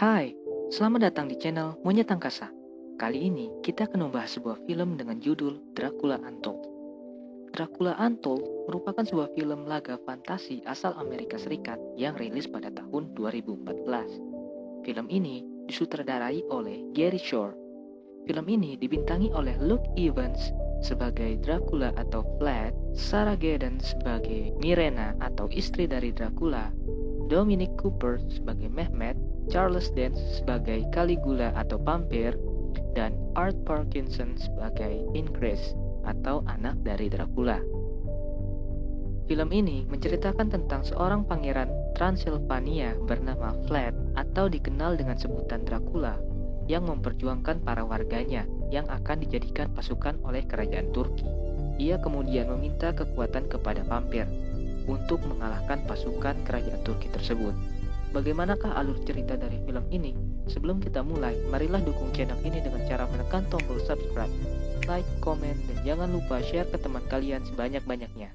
Hai, selamat datang di channel Monyet Angkasa. Kali ini kita akan membahas sebuah film dengan judul Dracula Untold. Dracula Untold merupakan sebuah film laga fantasi asal Amerika Serikat yang rilis pada tahun 2014. Film ini disutradarai oleh Gary Shore. Film ini dibintangi oleh Luke Evans sebagai Dracula atau Vlad, Sarah Gadon sebagai Mirena atau istri dari Dracula, Dominic Cooper sebagai Mehmet, Charles Dance sebagai Caligula atau vampir, dan Art Parkinson sebagai Ingress atau anak dari Dracula. Film ini menceritakan tentang seorang pangeran Transylvania bernama Vlad atau dikenal dengan sebutan Dracula yang memperjuangkan para warganya yang akan dijadikan pasukan oleh kerajaan Turki. Ia kemudian meminta kekuatan kepada vampir untuk mengalahkan pasukan kerajaan Turki tersebut. Bagaimanakah alur cerita dari film ini? Sebelum kita mulai, marilah dukung channel ini dengan cara menekan tombol subscribe, like, komen, dan jangan lupa share ke teman kalian sebanyak-banyaknya.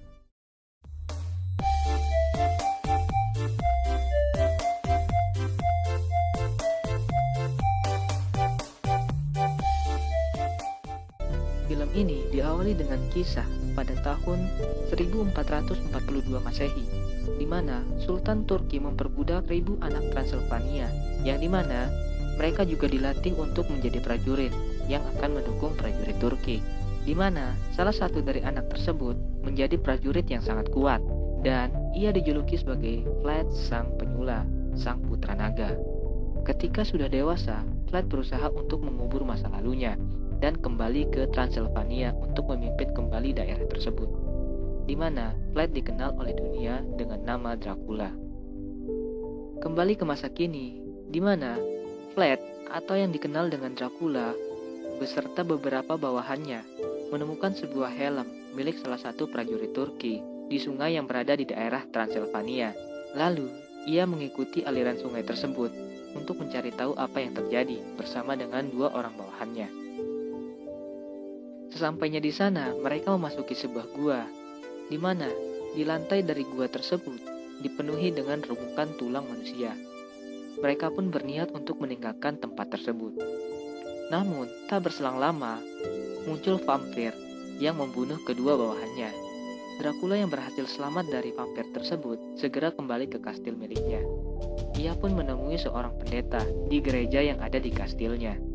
Film ini diawali dengan kisah pada tahun 1442 Masehi, di mana Sultan Turki memperbudak ribu anak Transylvania, yang di mana mereka juga dilatih untuk menjadi prajurit yang akan mendukung prajurit Turki, di mana salah satu dari anak tersebut menjadi prajurit yang sangat kuat, dan ia dijuluki sebagai Vlad Sang Penyula, Sang Putra Naga. Ketika sudah dewasa, Vlad berusaha untuk mengubur masa lalunya dan kembali ke Transylvania untuk memimpin kembali daerah tersebut, di mana Vlad dikenal oleh dunia dengan nama Dracula. Kembali ke masa kini, di mana Vlad atau yang dikenal dengan Dracula beserta beberapa bawahannya menemukan sebuah helm milik salah satu prajurit Turki di sungai yang berada di daerah Transylvania. Lalu, ia mengikuti aliran sungai tersebut untuk mencari tahu apa yang terjadi bersama dengan dua orang bawahannya. Sesampainya di sana, mereka memasuki sebuah gua, di mana di lantai dari gua tersebut dipenuhi dengan rumukan tulang manusia. Mereka pun berniat untuk meninggalkan tempat tersebut. Namun, tak berselang lama, muncul vampir yang membunuh kedua bawahannya. Dracula yang berhasil selamat dari vampir tersebut segera kembali ke kastil miliknya. Ia pun menemui seorang pendeta di gereja yang ada di kastilnya.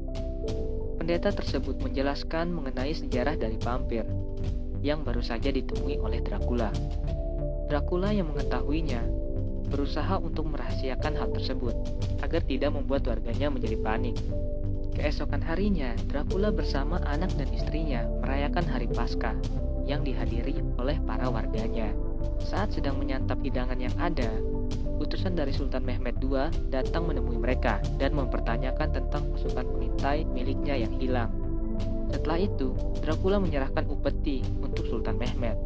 Pendeta tersebut menjelaskan mengenai sejarah dari vampir yang baru saja ditemui oleh Dracula. Dracula yang mengetahuinya berusaha untuk merahasiakan hal tersebut agar tidak membuat warganya menjadi panik. Keesokan harinya, Dracula bersama anak dan istrinya merayakan hari Paskah yang dihadiri oleh para warganya. Saat sedang menyantap hidangan yang ada, utusan dari Sultan Mehmet II datang menemui mereka dan mempertanyakan tentang pasukan pengintai miliknya yang hilang. Setelah itu, Dracula menyerahkan upeti untuk Sultan Mehmet.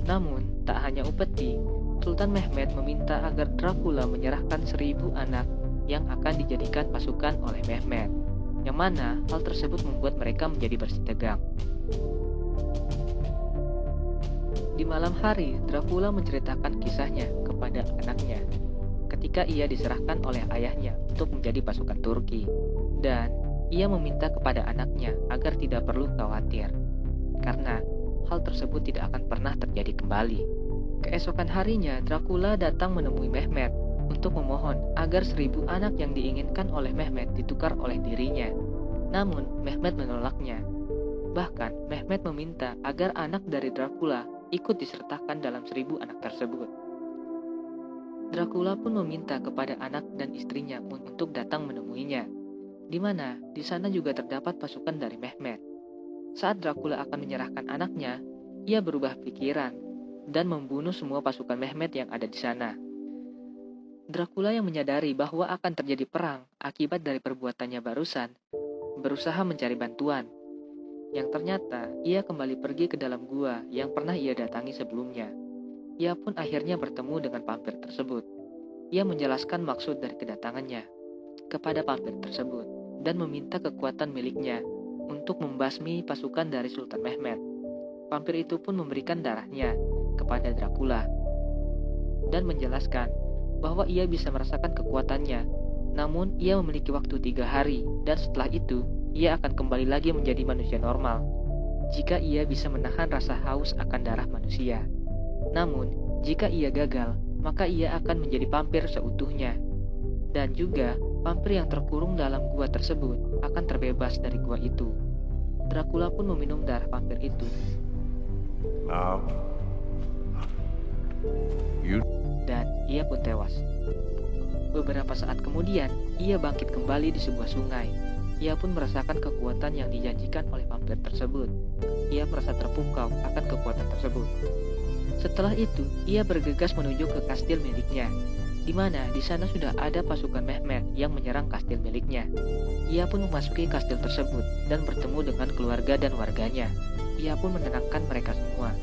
Namun, tak hanya upeti, Sultan Mehmet meminta agar Dracula menyerahkan 1000 anak yang akan dijadikan pasukan oleh Mehmet, yang mana hal tersebut membuat mereka menjadi bersitegang. Di malam hari, Dracula menceritakan kisahnya kepada anaknya ketika ia diserahkan oleh ayahnya untuk menjadi pasukan Turki, dan ia meminta kepada anaknya agar tidak perlu khawatir karena hal tersebut tidak akan pernah terjadi kembali. Keesokan harinya, Dracula datang menemui Mehmet untuk memohon agar 1000 anak yang diinginkan oleh Mehmet ditukar oleh dirinya. Namun, Mehmet menolaknya. Bahkan, Mehmet meminta agar anak dari Dracula ikut disertakan dalam 1000 anak tersebut. Dracula pun meminta kepada anak dan istrinya untuk datang menemuinya, di mana di sana juga terdapat pasukan dari Mehmet. Saat Dracula akan menyerahkan anaknya, ia berubah pikiran dan membunuh semua pasukan Mehmet yang ada di sana. Dracula yang menyadari bahwa akan terjadi perang akibat dari perbuatannya barusan, berusaha mencari bantuan, yang ternyata ia kembali pergi ke dalam gua yang pernah ia datangi sebelumnya. Ia pun akhirnya bertemu dengan vampir tersebut. Ia menjelaskan maksud dari kedatangannya kepada vampir tersebut dan meminta kekuatan miliknya untuk membasmi pasukan dari Sultan Mehmet. Vampir itu pun memberikan darahnya kepada Dracula dan menjelaskan bahwa ia bisa merasakan kekuatannya Namun, ia memiliki waktu 3 hari, dan setelah itu, ia akan kembali lagi menjadi manusia normal, jika ia bisa menahan rasa haus akan darah manusia. Namun, jika ia gagal, maka ia akan menjadi vampir seutuhnya. Dan juga, vampir yang terkurung dalam gua tersebut akan terbebas dari gua itu. Dracula pun meminum darah vampir itu. Dan ia pun tewas. Beberapa saat kemudian, ia bangkit kembali di sebuah sungai. Ia pun merasakan kekuatan yang dijanjikan oleh vampir tersebut. Ia merasa terpukau akan kekuatan tersebut. Setelah itu, ia bergegas menuju ke kastil miliknya, di mana di sana sudah ada pasukan Mehmet yang menyerang kastil miliknya. Ia pun memasuki kastil tersebut dan bertemu dengan keluarga dan warganya. Ia pun menenangkan mereka semua.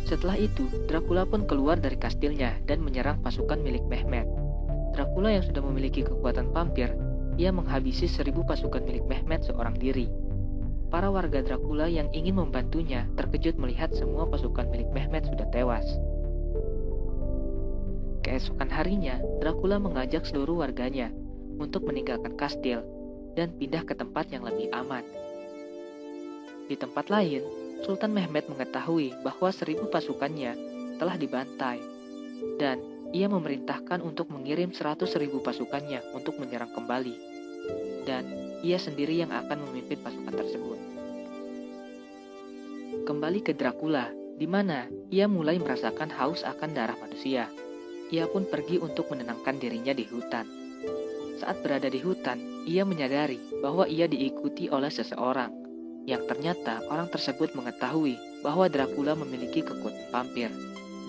Setelah itu, Dracula pun keluar dari kastilnya dan menyerang pasukan milik Mehmet. Dracula yang sudah memiliki kekuatan vampir, ia menghabisi 1000 pasukan milik Mehmet seorang diri. Para warga Dracula yang ingin membantunya terkejut melihat semua pasukan milik Mehmet sudah tewas. Keesokan harinya, Dracula mengajak seluruh warganya untuk meninggalkan kastil dan pindah ke tempat yang lebih aman. Di tempat lain, Sultan Mehmet mengetahui bahwa 1000 pasukannya telah dibantai, dan ia memerintahkan untuk mengirim 100.000 pasukannya untuk menyerang kembali, dan ia sendiri yang akan memimpin pasukan tersebut. Kembali ke Dracula, di mana ia mulai merasakan haus akan darah manusia. Ia pun pergi untuk menenangkan dirinya di hutan. Saat berada di hutan, ia menyadari bahwa ia diikuti oleh seseorang, yang ternyata orang tersebut mengetahui bahwa Dracula memiliki kekuatan vampir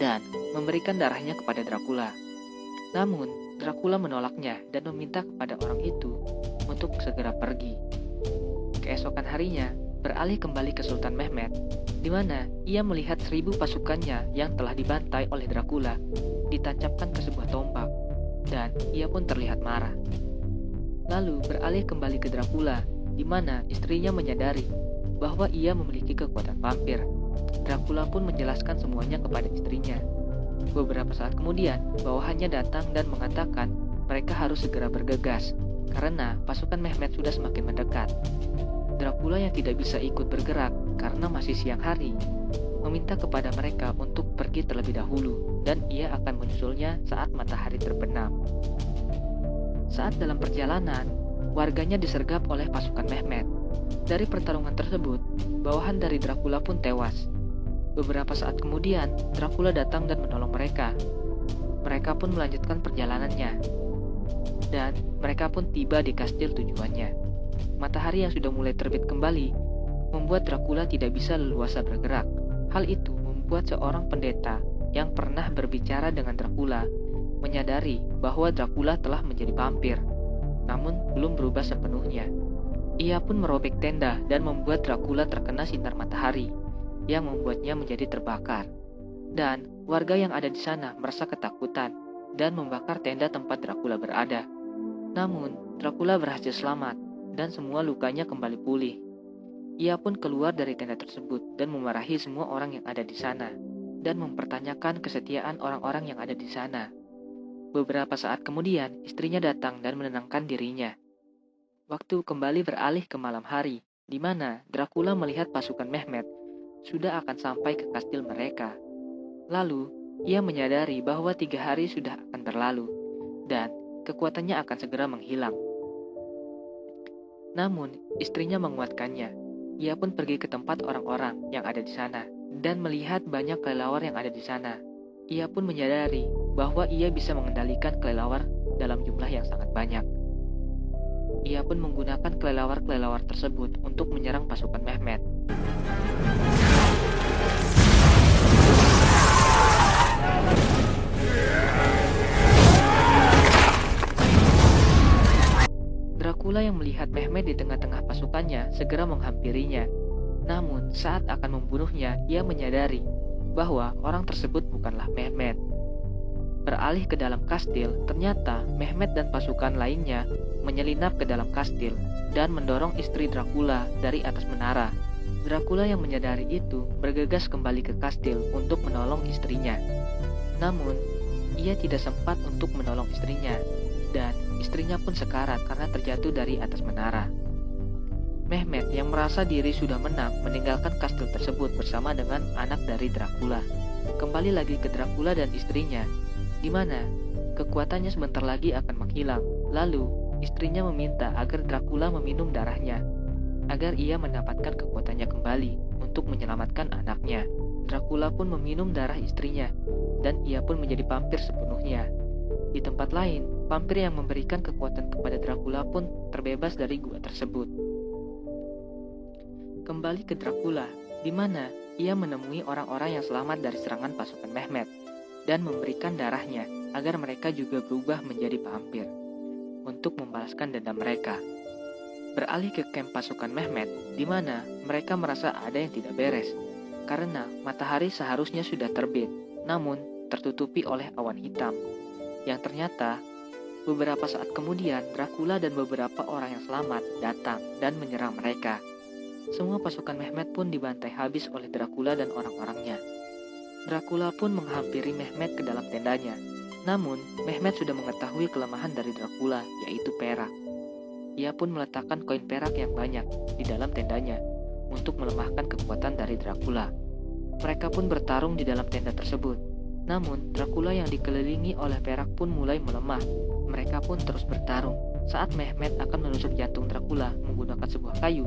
dan memberikan darahnya kepada Dracula. Namun, Dracula menolaknya dan meminta kepada orang itu untuk segera pergi. Keesokan harinya, beralih kembali ke Sultan Mehmet, di mana ia melihat 1000 pasukannya yang telah dibantai oleh Dracula ditancapkan ke sebuah tombak, dan ia pun terlihat marah. Lalu beralih kembali ke Dracula, di mana istrinya menyadari bahwa ia memiliki kekuatan vampir. Dracula pun menjelaskan semuanya kepada istrinya. Beberapa saat kemudian, bawahannya datang dan mengatakan mereka harus segera bergegas, karena pasukan Mehmet sudah semakin mendekat. Dracula yang tidak bisa ikut bergerak karena masih siang hari, meminta kepada mereka untuk pergi terlebih dahulu, dan ia akan menyusulnya saat matahari terbenam. Saat dalam perjalanan, warganya disergap oleh pasukan Mehmet. Dari pertarungan tersebut, bawahan dari Dracula pun tewas. Beberapa saat kemudian, Dracula datang dan menolong mereka. Mereka pun melanjutkan perjalanannya, dan mereka pun tiba di kastil tujuannya. Matahari yang sudah mulai terbit kembali membuat Dracula tidak bisa leluasa bergerak. Hal itu membuat seorang pendeta yang pernah berbicara dengan Dracula menyadari bahwa Dracula telah menjadi vampir, namun belum berubah sepenuhnya. Ia pun merobek tenda dan membuat Dracula terkena sinar matahari yang membuatnya menjadi terbakar. Dan warga yang ada di sana merasa ketakutan dan membakar tenda tempat Dracula berada. Namun, Dracula berhasil selamat dan semua lukanya kembali pulih. Ia pun keluar dari tenda tersebut dan memarahi semua orang yang ada di sana dan mempertanyakan kesetiaan orang-orang yang ada di sana. Beberapa saat kemudian, istrinya datang dan menenangkan dirinya. Waktu kembali beralih ke malam hari, di mana Dracula melihat pasukan Mehmet sudah akan sampai ke kastil mereka. Lalu, ia menyadari bahwa 3 hari sudah akan berlalu, dan kekuatannya akan segera menghilang. Namun, istrinya menguatkannya. Ia pun pergi ke tempat orang-orang yang ada di sana, dan melihat banyak kelelawar yang ada di sana. Ia pun menyadari bahwa ia bisa mengendalikan kelelawar dalam jumlah yang sangat banyak. Ia pun menggunakan kelelawar-kelelawar tersebut untuk menyerang pasukan Mehmet. Dracula yang melihat Mehmet di tengah-tengah pasukannya segera menghampirinya. Namun, saat akan membunuhnya, ia menyadari bahwa orang tersebut bukanlah Mehmet. Beralih ke dalam kastil, ternyata Mehmet dan pasukan lainnya menyelinap ke dalam kastil dan mendorong istri Dracula dari atas menara. Dracula yang menyadari itu bergegas kembali ke kastil untuk menolong istrinya. Namun, ia tidak sempat untuk menolong istrinya, dan istrinya pun sekarat karena terjatuh dari atas menara. Mehmet yang merasa diri sudah menang meninggalkan kastil tersebut bersama dengan anak dari Dracula. Kembali lagi ke Dracula dan istrinya, di mana kekuatannya sebentar lagi akan menghilang. Lalu, istrinya meminta agar Dracula meminum darahnya, agar ia mendapatkan kekuatannya kembali untuk menyelamatkan anaknya. Dracula pun meminum darah istrinya, dan ia pun menjadi vampir sepenuhnya. Di tempat lain, vampir yang memberikan kekuatan kepada Dracula pun terbebas dari gua tersebut. Kembali ke Dracula, di mana ia menemui orang-orang yang selamat dari serangan pasukan Mehmet dan memberikan darahnya agar mereka juga berubah menjadi vampir untuk membalaskan dendam mereka. Beralih ke kamp pasukan Mehmet, di mana mereka merasa ada yang tidak beres karena matahari seharusnya sudah terbit, namun tertutupi oleh awan hitam. Yang ternyata beberapa saat kemudian Dracula dan beberapa orang yang selamat datang dan menyerang mereka. Semua pasukan Mehmet pun dibantai habis oleh Dracula dan orang-orangnya. Dracula pun menghampiri Mehmet ke dalam tendanya. Namun, Mehmet sudah mengetahui kelemahan dari Dracula, yaitu perak. Ia pun meletakkan koin perak yang banyak di dalam tendanya untuk melemahkan kekuatan dari Dracula. Mereka pun bertarung di dalam tenda tersebut. Namun, Dracula yang dikelilingi oleh perak pun mulai melemah. Mereka pun terus bertarung. Saat Mehmet akan menusuk jantung Dracula menggunakan sebuah kayu,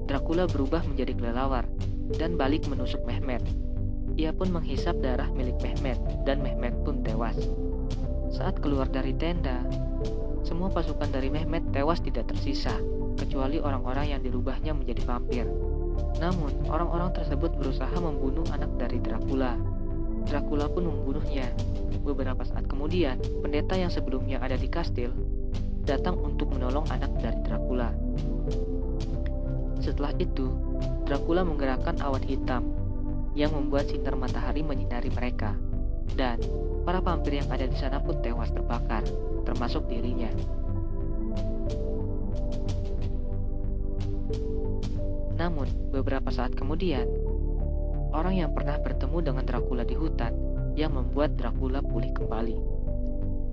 Dracula berubah menjadi kelelawar dan balik menusuk Mehmet. Ia pun menghisap darah milik Mehmet dan Mehmet pun tewas. Saat keluar dari tenda, semua pasukan dari Mehmet tewas tidak tersisa, kecuali orang-orang yang dirubahnya menjadi vampir. Namun, orang-orang tersebut berusaha membunuh anak dari Dracula. Dracula pun membunuhnya. Beberapa saat kemudian, pendeta yang sebelumnya ada di kastil datang untuk menolong anak dari Dracula. Setelah itu, Dracula menggerakkan awan hitam yang membuat sinar matahari menyinari mereka, dan para vampir yang ada di sana pun tewas terbakar, termasuk dirinya. Namun, beberapa saat kemudian, orang yang pernah bertemu dengan Dracula di hutan yang membuat Dracula pulih kembali.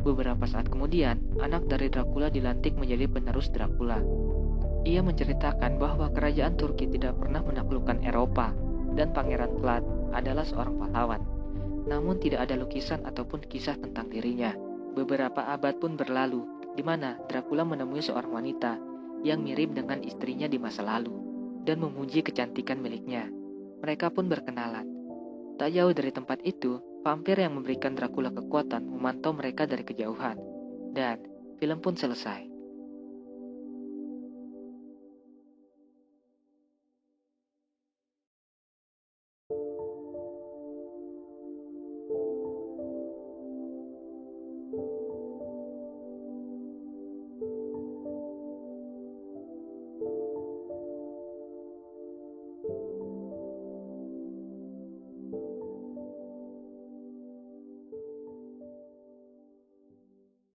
Beberapa saat kemudian, anak dari Dracula dilantik menjadi penerus Dracula. Ia menceritakan bahwa kerajaan Turki tidak pernah menaklukkan Eropa dan Pangeran Vlad adalah seorang pahlawan. Namun tidak ada lukisan ataupun kisah tentang dirinya. Beberapa abad pun berlalu, di mana Dracula menemui seorang wanita yang mirip dengan istrinya di masa lalu dan memuji kecantikan miliknya. Mereka pun berkenalan. Tak jauh dari tempat itu, vampir yang memberikan Dracula kekuatan memantau mereka dari kejauhan. Dan film pun selesai.